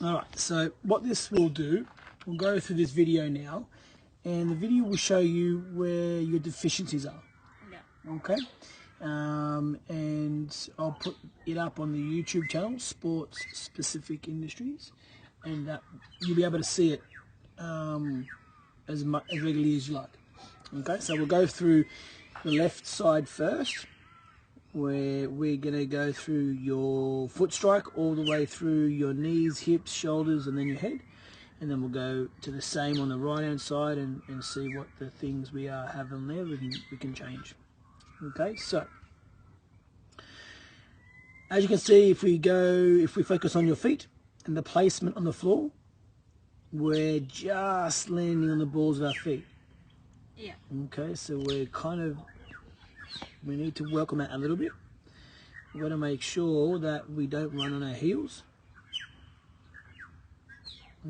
All right, so what this will do, we'll go through this video now, and the video will show you where your deficiencies are. Yeah. Okay? And I'll put it up on the YouTube channel, Sports Specific Industries, and you'll be able to see it as regularly as you like. Okay, so we'll go through the left side first, where we're going to go through your foot strike all the way through your knees, hips, shoulders, and then your head. And then we'll go to the same on the right hand side and see what the things we have on there we can change. Okay, so as you can see, if we focus on your feet and the placement on the floor, we're just landing on the balls of our feet. Yeah. Okay, so we need to work on that a little bit. We've got to make sure that we don't run on our heels.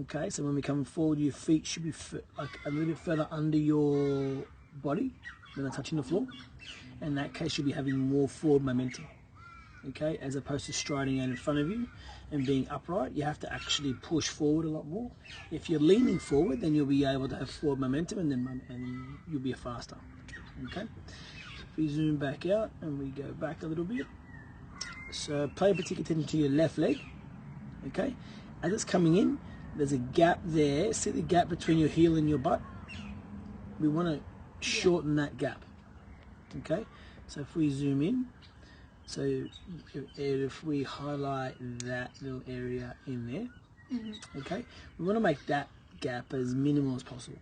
Okay, so when we come forward, your feet should be like a little bit further under your body than they're touching the floor. In that case, you'll be having more forward momentum. Okay, as opposed to striding out in front of you and being upright, you have to actually push forward a lot more. If you're leaning forward, then you'll be able to have forward momentum, and you'll be faster. Okay. If we zoom back out and we go back a little bit, so pay particular attention to your left leg. Okay, as it's coming in, there's a gap there. See the gap between your heel and your butt? We want to shorten that gap. Okay, so if we zoom in, so if we highlight that little area in there, okay, we want to make that gap as minimal as possible.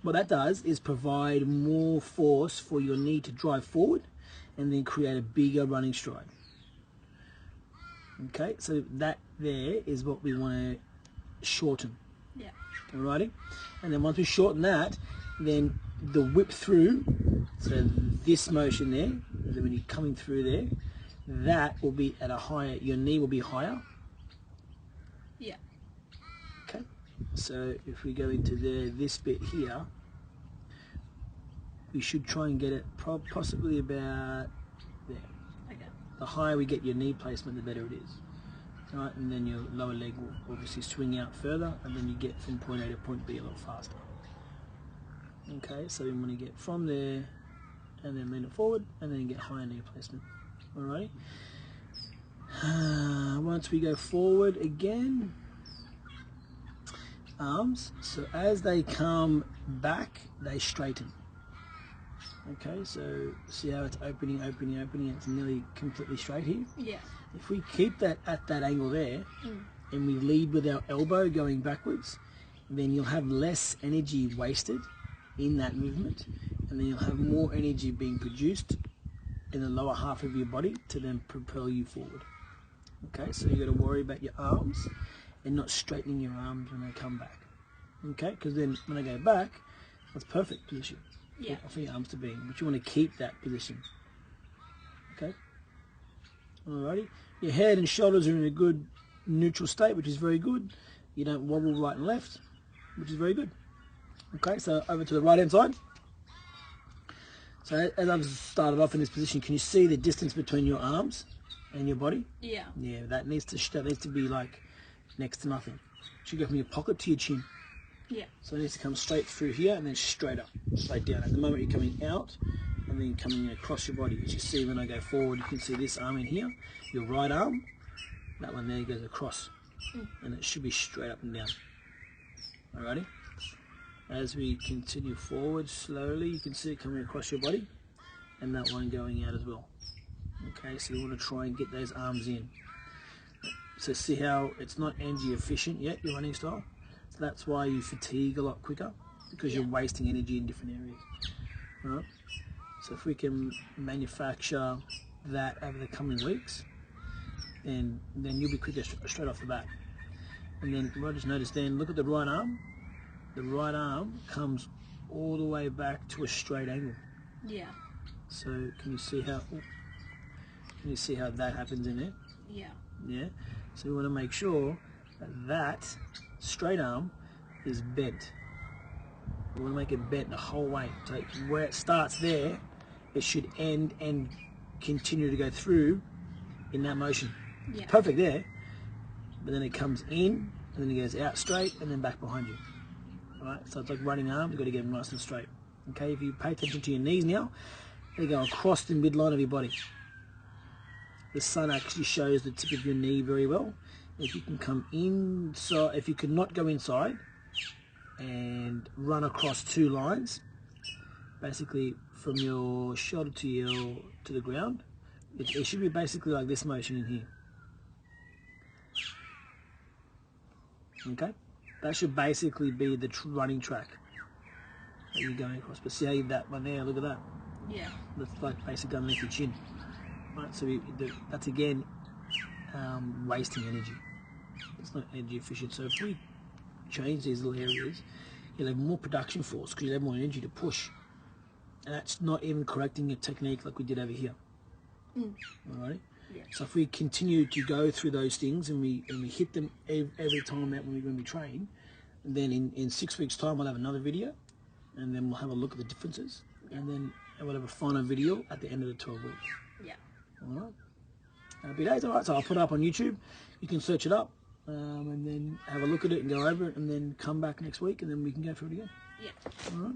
What that does is provide more force for your knee to drive forward and then create a bigger running stride. Okay, so that there is what we want to shorten. Yeah. Alrighty, and then once we shorten that, then the whip through, so this motion there, when you're coming through there, that will be at a higher, your knee will be higher. Yeah. Okay, so if we go into this bit here, we should try and get it possibly about there. Okay. The higher we get your knee placement, the better it is. All right, and then your lower leg will obviously swing out further, and then you get from point A to point B a lot faster. Okay, so we want to get from there, and then lean it forward, and then get higher knee placement. Alrighty. Once we go forward again, arms. So as they come back, they straighten. Okay, so see how it's opening. It's nearly completely straight here. Yeah. If we keep that at that angle there, and we lead with our elbow going backwards, then you'll have less energy wasted in that movement, and then you'll have more energy being produced in the lower half of your body to then propel you forward. Okay, so you got to worry about your arms and not straightening your arms when they come back. Okay, because then when they go back, that's perfect position for your arms to be in, but you want to keep that position. Okay, alrighty. Your head and shoulders are in a good neutral state, which is very good. You don't wobble right and left, which is very good. Okay, so over to the right hand side. So as I've started off in this position, can you see the distance between your arms and your body? Yeah. Yeah, that needs to be like next to nothing. It should go from your pocket to your chin. Yeah. So it needs to come straight through here and then straight up, straight down. At the moment you're coming out and then coming across your body. As you see when I go forward, you can see this arm in here, your right arm, that one there goes across. And it should be straight up and down. Alrighty? As we continue forward slowly, you can see it coming across your body and that one going out as well. Okay, so you want to try and get those arms in. So see how it's not energy efficient yet, your running style? So that's why you fatigue a lot quicker, because you're wasting energy in different areas. Right? So if we can manufacture that over the coming weeks, then you'll be quicker straight off the bat. And then what I just noticed then, look at the right arm. The right arm comes all the way back to a straight angle. Yeah. So can you see how that happens in there? Yeah. Yeah. So we want to make sure that straight arm is bent. We want to make it bent the whole way. So where it starts there, it should end and continue to go through in that motion. Yeah. Perfect there. But then it comes in and then it goes out straight and then back behind you. All right, so it's like running arms. You've got to get them nice and straight. Okay, if you pay attention to your knees now, they go across the midline of your body. The sun actually shows the tip of your knee very well. If you can come inside, if you could not go inside and run across two lines, basically from your shoulder to the ground, it should be basically like this motion in here. Okay, that should basically be the running track that you're going across. But see how that one there, look at that. Yeah. That's like basically underneath your chin. Right, so that's again wasting energy. It's not energy efficient. So if we change these little areas, you'll have more production force because you'll have more energy to push. And that's not even correcting your technique like we did over here. Alright? Yeah. So if we continue to go through those things and we hit them every time out when we train, and then in 6 weeks' time we'll have another video, and then we'll have a look at the differences, and then we'll have a final video at the end of the 12 weeks. Yeah. Alright? Happy days. Alright, so I'll put it up on YouTube. You can search it up, and then have a look at it and go over it, and then come back next week, and then we can go through it again. Yeah. Alright?